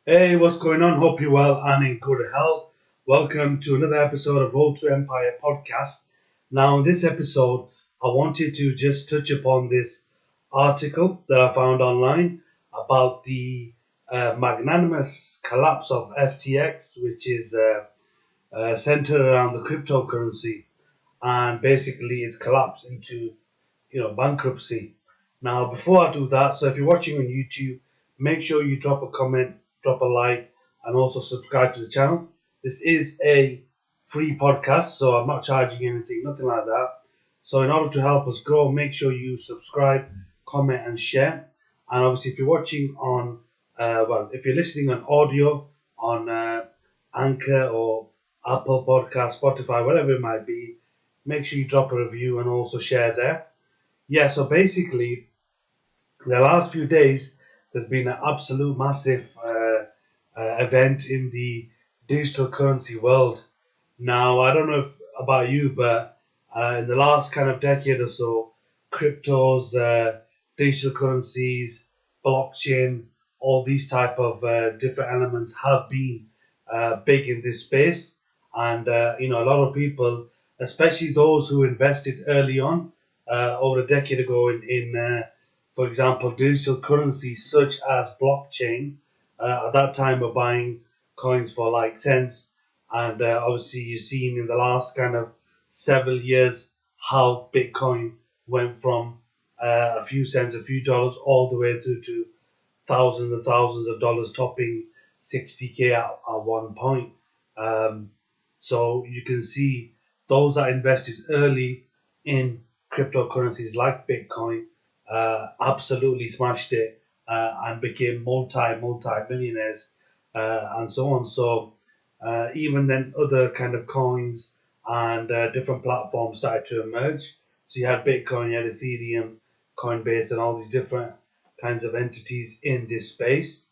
Hey, what's going on? Hope you're well and in good health. Welcome to another episode of Road to Empire podcast. Now, in this episode, I wanted to just touch upon this article that I found online about the magnanimous collapse of FTX, which is centered around the cryptocurrency, and basically it's collapsed into bankruptcy. Now, before I do that, so if you're watching on YouTube, make sure you drop a comment, drop a like, and also subscribe to the channel. This is a free podcast, so I'm not charging anything, nothing like that. So in order to help us grow, make sure you subscribe, comment, and share. And obviously, if you're watching on, if you're listening on audio on Anchor or Apple Podcast, Spotify, whatever it might be, make sure you drop a review and also share there. Yeah, so basically, the last few days, there's been an absolute massive event in the digital currency world. Now, I don't know about you, but in the last kind of decade or so, cryptos, digital currencies, blockchain, all these type of different elements have been big in this space. And, a lot of people, especially those who invested early on, over a decade ago in for example, digital currencies such as blockchain, at that time were buying coins for like cents. And obviously, you've seen in the last kind of several years how Bitcoin went from a few cents, a few dollars, all the way through to thousands and thousands of dollars, topping 60K at one point. Um, so you can see those that invested early in cryptocurrencies like Bitcoin absolutely smashed it and became multi millionaires and so on. So even then, other kind of coins and different platforms started to emerge. So you had Bitcoin, you had Ethereum, Coinbase, and all these different kinds of entities in this space.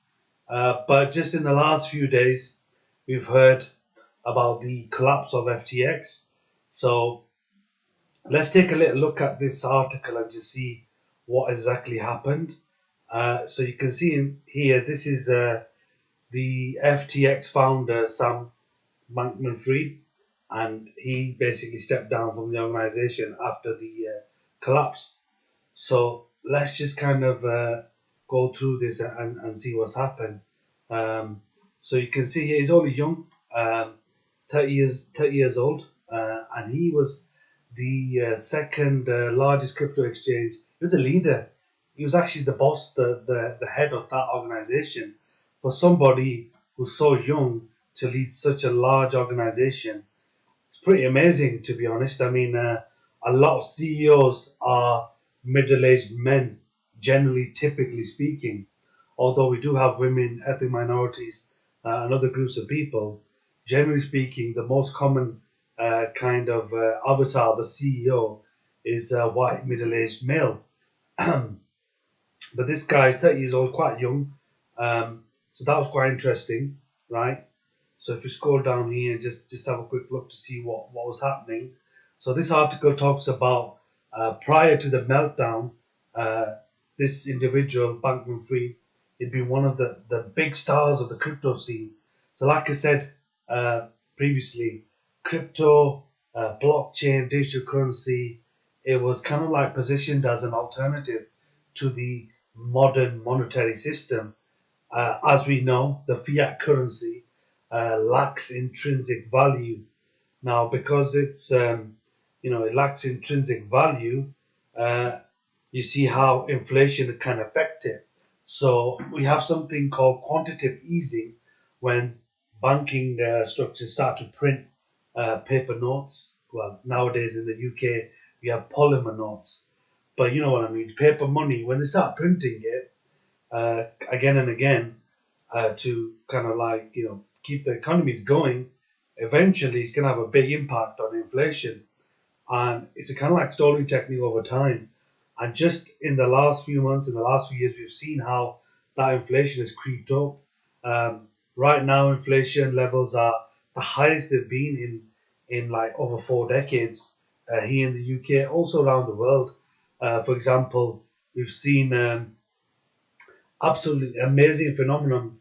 But just in the last few days, we've heard about the collapse of FTX. So let's take a little look at this article and just see what exactly happened. So you can see in here, this is the FTX founder, Sam Bankman-Fried, and he basically stepped down from the organization after the collapse. So let's just kind of go through this and see what's happened. So you can see here, he's only young, 30 years old, and he was the second largest crypto exchange. He was the leader. He was actually the boss, the head of that organization. For somebody who's so young to lead such a large organization, it's pretty amazing, to be honest. I mean, a lot of CEOs are middle-aged men, generally, typically speaking. Although we do have women, ethnic minorities, and other groups of people, generally speaking, the most common kind of avatar of a CEO is a white middle-aged male. But this guy is 30 years old, quite young. So that was quite interesting, right? So if you scroll down here and just have a quick look to see what was happening. So this article talks about prior to the meltdown, this individual, Bankman-Fried, he'd been one of the big stars of the crypto scene. So like I said previously, crypto, blockchain, digital currency, it was kind of like positioned as an alternative to the modern monetary system. As we know, the fiat currency lacks intrinsic value. Now, because it lacks intrinsic value, uh, you see how inflation can affect it. So we have something called quantitative easing when banking structures start to print paper notes. Well, nowadays in the UK, we have polymer notes. But you know what I mean, paper money, when they start printing it again and again to kind of keep the economies going, eventually it's going to have a big impact on inflation. And it's a kind of like stalling technique over time. And just in the last few months, in the last few years, we've seen how that inflation has creeped up. Right now, inflation levels are the highest they've been in like over 4 decades here in the UK, also around the world. For example, we've seen absolutely amazing phenomenon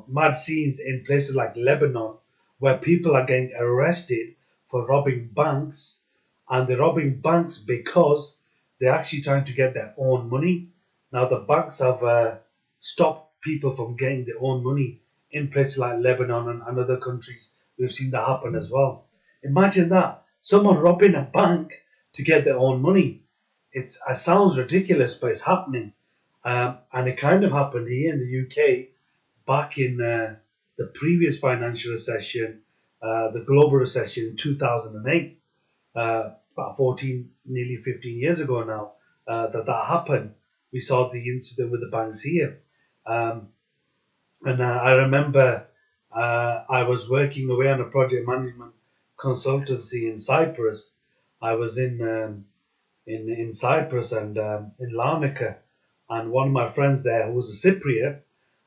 mad scenes in places like Lebanon where people are getting arrested for robbing banks, and they're robbing banks because they're actually trying to get their own money. Now the banks have stopped people from getting their own money in places like Lebanon and other countries. We've seen that happen as well. Imagine that, someone robbing a bank to get their own money. It sounds ridiculous, but it's happening. And it kind of happened here in the UK back in the previous financial recession, the global recession in 2008, about 14, nearly 15 years ago now, that happened. We saw the incident with the banks here. And I remember I was working away on a project management consultancy in Cyprus. I was in Cyprus and in Larnaca, and one of my friends there who was a Cypriot,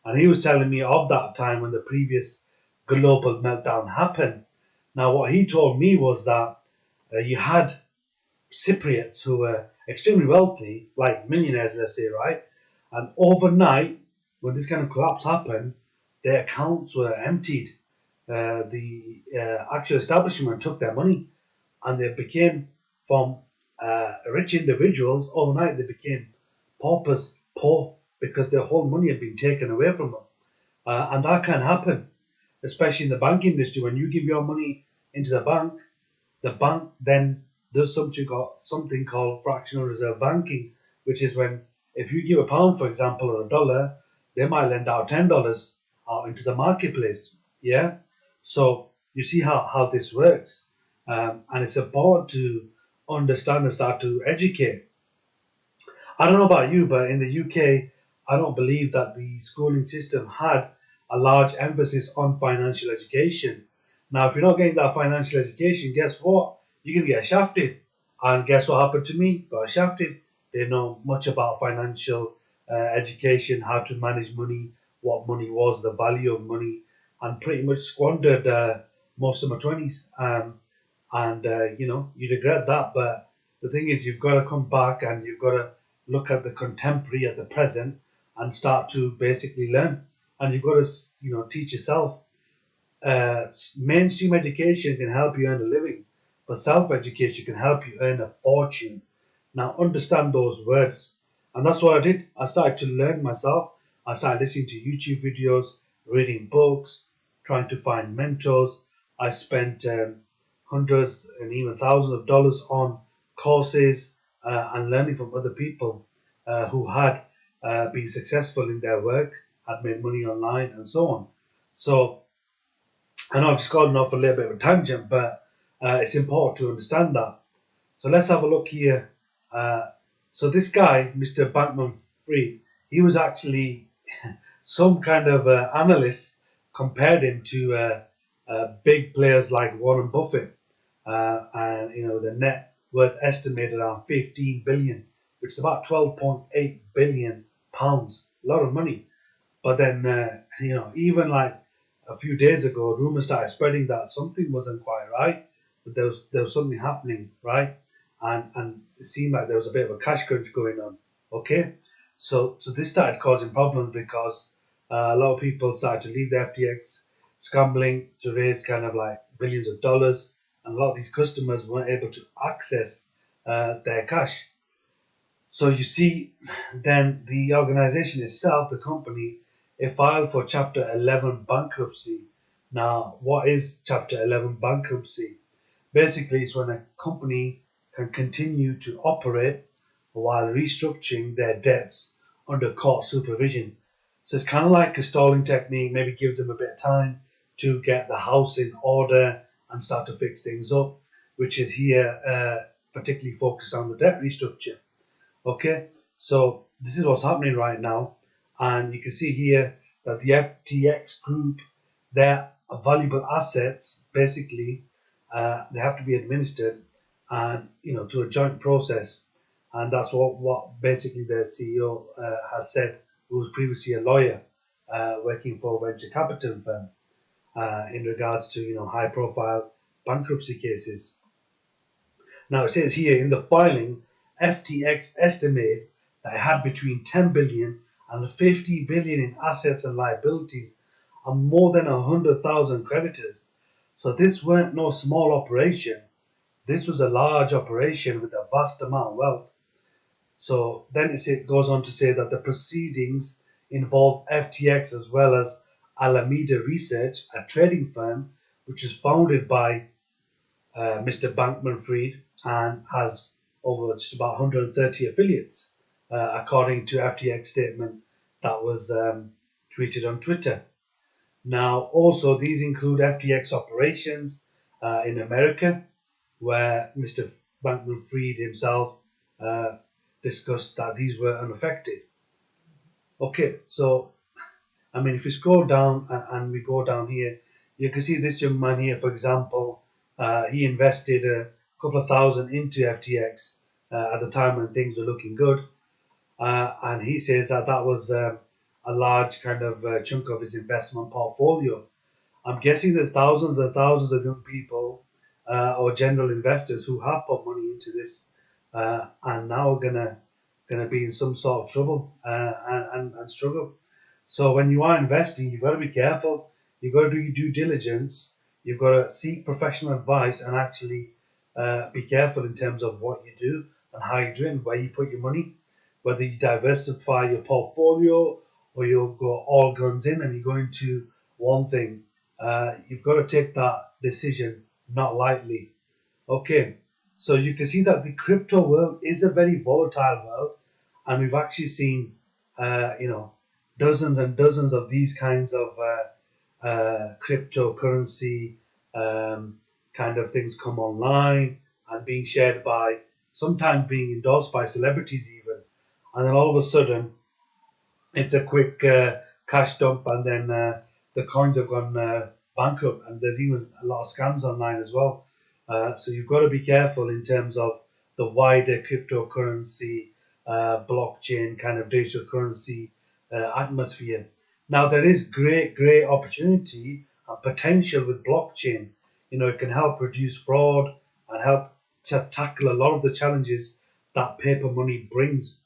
and he was telling me of that time when the previous global meltdown happened. Now, what he told me was that you had Cypriots who were extremely wealthy, like millionaires, let's say, right? And overnight, when this kind of collapse happened, their accounts were emptied. The actual establishment took their money, and they became from rich individuals. Overnight, they became paupers, poor, because their whole money had been taken away from them. And that can happen, especially in the banking industry. When you give your money into the bank then does something called fractional reserve banking, which is when if you give £1, for example, or $1, they might lend out $10 out into the marketplace. Yeah, so you see how this works, and it's important to understand and start to educate. I don't know about you, but in the UK, I don't believe that the schooling system had a large emphasis on financial education. Now, if you're not getting that financial education, guess what? You're going to get shafted. And guess what happened to me? Got shafted. Didn't know much about financial education, how to manage money, what money was, the value of money, and pretty much squandered most of my 20s. You regret that. But the thing is, you've got to come back and you've got to look at the contemporary, at the present, and start to basically learn. And you've got to, teach yourself. Mainstream education can help you earn a living, but self-education can help you earn a fortune. Now, understand those words. And that's what I did. I started to learn myself. I started listening to YouTube videos, reading books, trying to find mentors. I spent hundreds and even thousands of dollars on courses and learning from other people who had been successful in their work, had made money online, and so on. So I know I've just gone off a little bit of a tangent, but it's important to understand that. So let's have a look here. So this guy, Mr. Bankman-Fried, he was actually some kind of analyst compared him to big players like Warren Buffett, and the net worth estimated around 15 billion, which is about 12.8 billion pounds, a lot of money. But then even like a few days ago, rumors started spreading that something wasn't quite right, but there was something happening, right? And it seemed like there was a bit of a cash crunch going on. Okay, so this started causing problems because a lot of people started to leave the FTX, scrambling to raise kind of like billions of dollars, and a lot of these customers weren't able to access their cash. So you see, then the organization itself, the company, it filed for Chapter 11 bankruptcy. Now, what is Chapter 11 bankruptcy? Basically, it's when a company can continue to operate while restructuring their debts under court supervision. So it's kind of like a stalling technique, maybe gives them a bit of time to get the house in order and start to fix things up, which is here particularly focused on the debt restructure. Okay, so this is what's happening right now. And you can see here that the FTX group, their valuable assets, basically, they have to be administered and to a joint process. And that's what basically the CEO has said, who was previously a lawyer working for a venture capital firm in regards to high profile bankruptcy cases. Now it says here in the filing, FTX estimated that it had between 10 billion and 50 billion in assets and liabilities and more than 100,000 creditors. So this weren't no small operation. This was a large operation with a vast amount of wealth. So then it goes on to say that the proceedings involve FTX as well as Alameda Research, a trading firm which was founded by Mr. Bankman-Fried and has over just about 130 affiliates, according to FTX statement that was tweeted on Twitter. Now, also these include FTX operations in America, where Mr. Bankman-Fried himself uh, discussed that these were unaffected. Okay, so I mean, if we scroll down and we go down here, you can see this young man here, for example, he invested a couple of thousand into FTX at the time when things were looking good. And he says that that was a large kind of chunk of his investment portfolio. I'm guessing there's thousands and thousands of young people or general investors who have put money into this and now are gonna be in some sort of trouble and struggle. So when you are investing, you've got to be careful. You've got to do your due diligence. You've got to seek professional advice and actually be careful in terms of what you do and how you do it and where you put your money. Whether you diversify your portfolio or you'll go all guns in and you go into one thing, you've got to take that decision not lightly. Okay, so you can see that the crypto world is a very volatile world, and we've actually seen, dozens and dozens of these kinds of cryptocurrency kind of things come online and being shared by, sometimes being endorsed by celebrities even, and then all of a sudden it's a quick cash dump, and then the coins have gone bankrupt, and there's even a lot of scams online as well. So you've got to be careful in terms of the wider cryptocurrency, blockchain kind of digital currency atmosphere. Now there is great opportunity and potential with blockchain. You know, it can help reduce fraud and help to tackle a lot of the challenges that paper money brings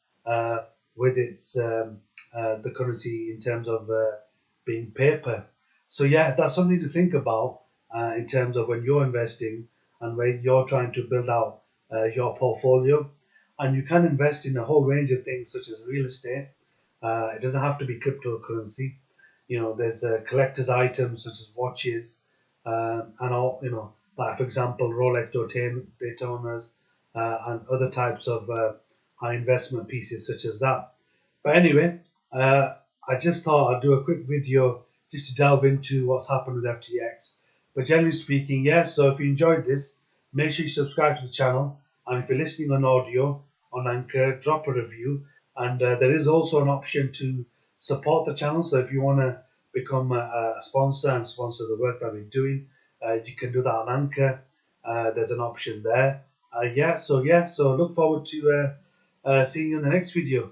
with its the currency in terms of being paper. So yeah, that's something to think about in terms of when you're investing and when you're trying to build out your portfolio. And you can invest in a whole range of things such as real estate. It doesn't have to be cryptocurrency. You know, there's collector's items such as watches and all. You know, like for example, Rolex Daytonas and other types of high investment pieces such as that. But anyway, I just thought I'd do a quick video just to delve into what's happened with FTX. But generally speaking, yes, so if you enjoyed this, make sure you subscribe to the channel. And if you're listening on audio on Anchor, drop a review. And there is also an option to support the channel. So if you want to become a sponsor and sponsor the work that we're doing, you can do that on Anchor. There's an option there. So look forward to seeing you in the next video.